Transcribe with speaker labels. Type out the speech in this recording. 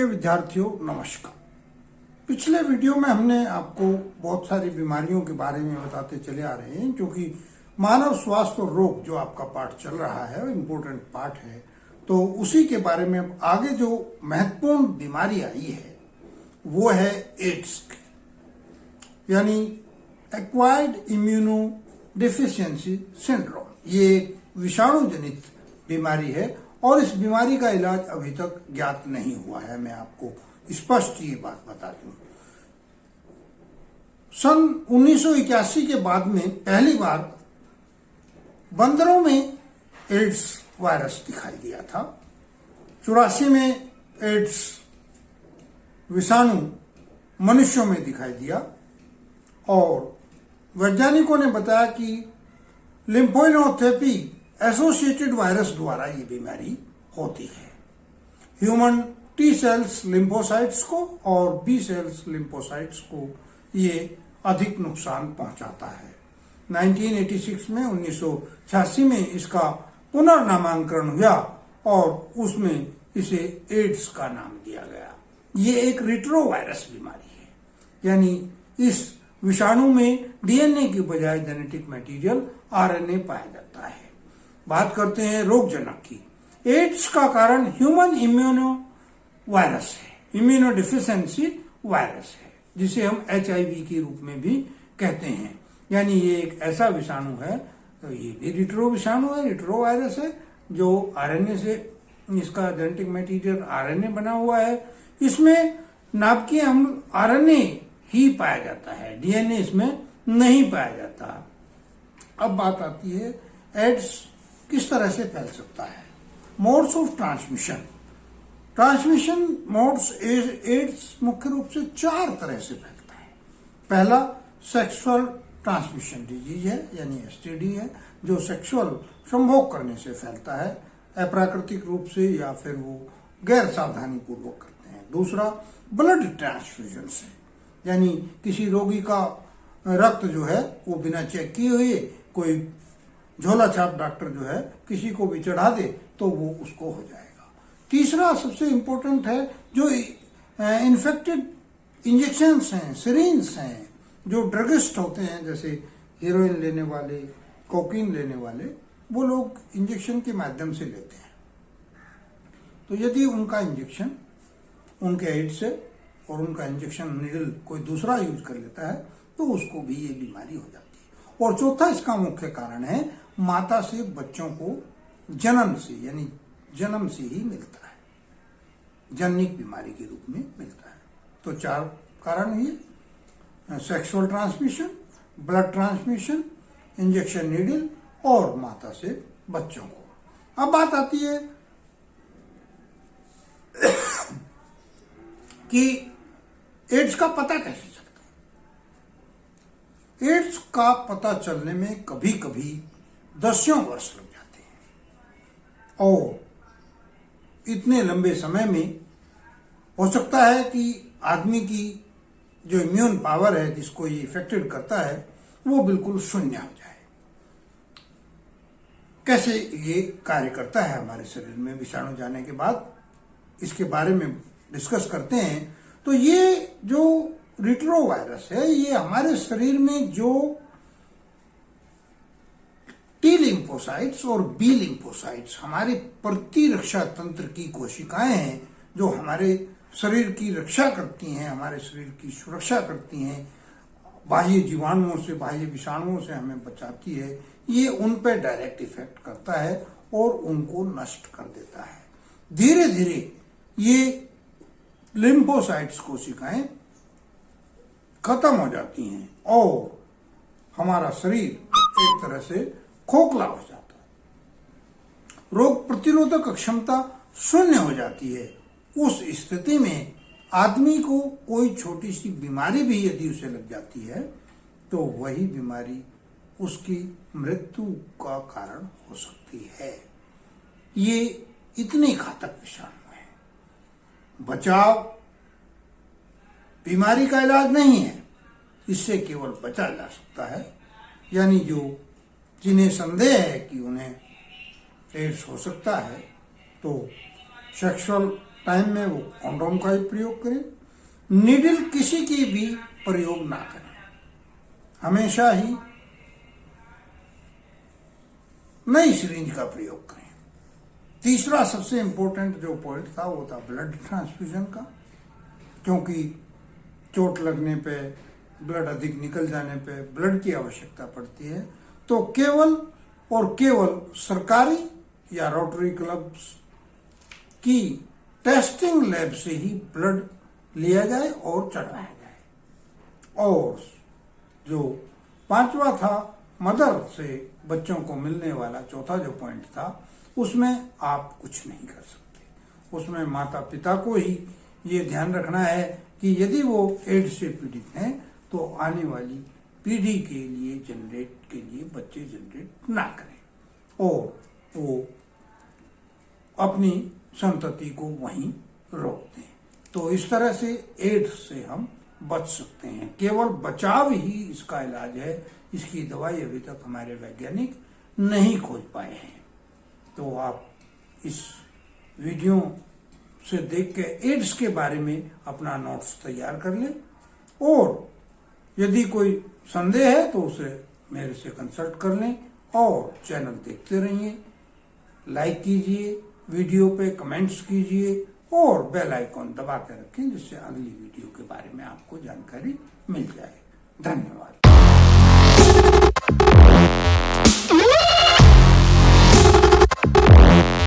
Speaker 1: प्रिय विद्यार्थियों, नमस्कार। पिछले वीडियो में हमने आपको बहुत सारी बीमारियों के बारे में बताते चले आ रहे हैं, क्योंकि मानव स्वास्थ्य और रोग जो आपका पाठ चल रहा है वो इम्पोर्टेंट पार्ट है। तो उसी के बारे में आगे जो महत्वपूर्ण बीमारी आई है वो है एड्स, यानी एक्वायर्ड इम्यूनो डेफिशिएंसी सिंड्रोम। ये एक विषाणु जनित बीमारी है और इस बीमारी का इलाज अभी तक ज्ञात नहीं हुआ है। मैं आपको स्पष्ट ये बात बता दूं। सन 1981 के बाद में पहली बार बंदरों में एड्स वायरस दिखाई दिया था। 84 में एड्स विषाणु मनुष्यों में दिखाई दिया और वैज्ञानिकों ने बताया कि लिम्फोइनोपैथी एसोसिएटेड वायरस द्वारा ये बीमारी होती है। ह्यूमन टी सेल्स लिम्फोसाइट्स को और बी सेल्स लिम्फोसाइट्स को ये अधिक नुकसान पहुंचाता है। 1986 में 1986 में इसका पुनर्नामांकरण हुआ और उसमें इसे एड्स का नाम दिया गया। ये एक रिट्रोवायरस बीमारी है, यानी इस विषाणु में डीएनए की बजाय जेनेटिक मटेरियल आरएनए पाया जाता है। बात करते हैं रोगजनक की। एड्स का कारण ह्यूमन इम्यूनो वायरस है, इम्यूनो डिफिशिएंसी वायरस है, जिसे हम HIV के रूप में भी कहते हैं। यानी ये एक ऐसा विषाणु है, तो ये भी रिट्रो विषाणु है, रिट्रो वायरस है, जो आरएनए से इसका जेनेटिक मटेरियल आरएनए बना हुआ है। इसमें नाभिकीय अम्ल आरएनए ही पाया जाता है, डीएनए इसमें नहीं पाया जाता। अब बात आती है एड्स किस तरह से फैल सकता है। Modes of transmission modes AIDS मुख्य रूप से 4 तरह से फैलता है। पहला सेक्सुअल ट्रांसमिशन डिजीज है, यानी STD है, जो सेक्सुअल संभोग करने से फैलता है, अप्राकृतिक रूप से या फिर वो गैर सावधानी पूर्वक करते हैं। दूसरा ब्लड ट्रांसफ्यूजन से, यानी किसी रोगी का रक्त जो है वो बिना चेक किए हुए कोई झोला छाप डॉक्टर जो है किसी को भी चढ़ा दे तो वो उसको हो जाएगा। तीसरा सबसे इंपॉर्टेंट है, जो इन्फेक्टेड इंजेक्शंस हैं, सिरिंज हैं, जो ड्रगिस्ट होते हैं, जैसे हीरोइन लेने वाले, कोकीन लेने वाले, वो लोग इंजेक्शन के माध्यम से लेते हैं। तो यदि उनका इंजेक्शन उनके एड्स से और उनका इंजेक्शन नीडल कोई दूसरा यूज कर लेता है तो उसको भी ये बीमारी हो जाती है। और चौथा इसका मुख्य कारण है माता से बच्चों को जन्म से, यानी जन्म से ही मिलता है, जनिक बीमारी के रूप में मिलता है। तो 4 कारण ये sexual transmission, blood transmission, injection needle और माता से बच्चों को। अब बात आती है कि एड्स का पता कैसे चलता है। एड्स का पता चलने में कभी कभी 10 वर्ष लग जाते हैं और इतने लंबे समय में हो सकता है कि आदमी की जो इम्यून पावर है, जिसको ये इफेक्टेड करता है, वो बिल्कुल शून्य हो जाए। कैसे ये कार्य करता है हमारे शरीर में विषाणु जाने के बाद, इसके बारे में डिस्कस करते हैं। तो ये जो रिट्रो वायरस है, ये हमारे शरीर में जो टी लिम्फोसाइट्स और बी लिम्फोसाइट्स, हमारे प्रतिरक्षा तंत्र की कोशिकाएं हैं, जो हमारे शरीर की रक्षा करती हैं, हमारे शरीर की सुरक्षा करती हैं, बाह्य जीवाणुओं से, बाह्य विषाणुओं से हमें बचाती है। ये उन पर डायरेक्ट इफेक्ट करता है और उनको नष्ट कर देता है। धीरे धीरे ये लिम्फोसाइट्स कोशिकाएं खत्म हो जाती हैं और हमारा शरीर एक तरह से खोखला हो जाता है, रोग प्रतिरोधक क्षमता शून्य हो जाती है। उस स्थिति में आदमी को कोई छोटी सी बीमारी भी यदि उसे लग जाती है तो वही बीमारी उसकी मृत्यु का कारण हो सकती है। ये इतनी घातक विषाणु है। बचाव बीमारी का इलाज नहीं है, इससे केवल बचा जा सकता है। यानी जिन्हें संदेह है कि उन्हें एड्स हो सकता है, तो सेक्सुअल टाइम में वो कॉन्डोम का ही प्रयोग करें। नीडल किसी की भी प्रयोग ना करें, हमेशा ही नई सिरिंज का प्रयोग करें। तीसरा सबसे इंपॉर्टेंट जो पॉइंट था वो था ब्लड ट्रांसफ्यूजन का, क्योंकि चोट लगने पे, ब्लड अधिक निकल जाने पे ब्लड की आवश्यकता पड़ती है। तो केवल और केवल सरकारी या रोटरी क्लब्स की टेस्टिंग लैब से ही ब्लड लिया जाए और चढ़ाया जाए। और जो पांचवा था मदर से बच्चों को मिलने वाला चौथा जो पॉइंट था, उसमें आप कुछ नहीं कर सकते। उसमें माता पिता को ही ये ध्यान रखना है कि यदि वो एड्स से पीड़ित हैं तो आने वाली पीढ़ी के लिए बच्चे जनरेट ना करें और वो अपनी संतति को वहीं रोक दें। तो इस तरह से एड्स से हम बच सकते हैं। केवल बचाव ही इसका इलाज है, इसकी दवाई अभी तक हमारे वैज्ञानिक नहीं खोज पाए हैं। तो आप इस वीडियो से देख के एड्स के बारे में अपना नोट्स तैयार कर लें और यदि कोई संदेह है तो उसे मेरे से कंसल्ट कर लें और चैनल देखते रहिए, लाइक कीजिए, वीडियो पे कमेंट्स कीजिए और बेल आइकॉन दबा के रखें, जिससे अगली वीडियो के बारे में आपको जानकारी मिल जाए। धन्यवाद।